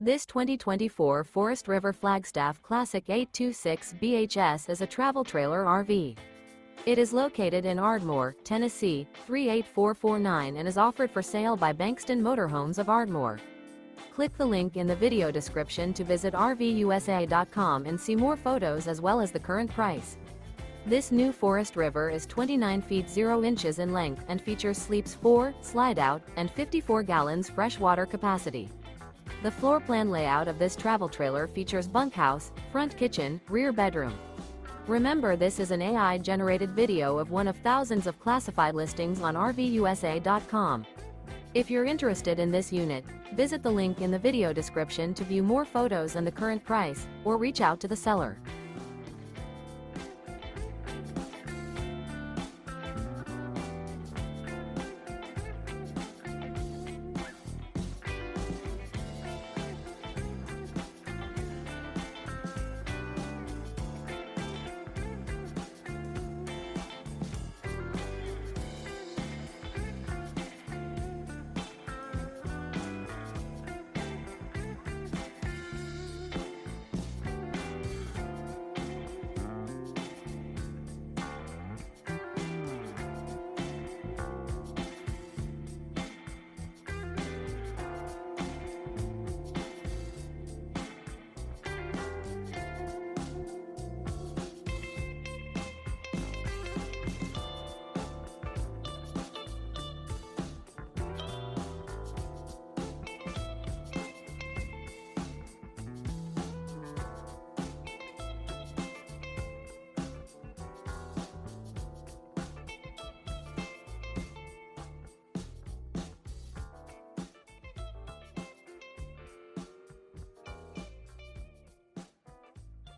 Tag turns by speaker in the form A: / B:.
A: This 2024 Forest River Flagstaff Classic 826 BHS is a travel trailer RV. It is located in Ardmore, Tennessee, 38449 and is offered for sale by Bankston Motorhomes of Ardmore. Click the link in the video description to visit RVUSA.com and see more photos as well as the current price. This new Forest River is 29 feet 0 inches in length and features sleeps 4, Slideout, and 54 gallons freshwater capacity. The floor plan layout of this travel trailer features bunkhouse, front kitchen, rear bedroom. Remember, this is an AI-generated video of one of thousands of classified listings on RVUSA.com. If you're interested in this unit, visit the link in the video description to view more photos and the current price, or reach out to the seller.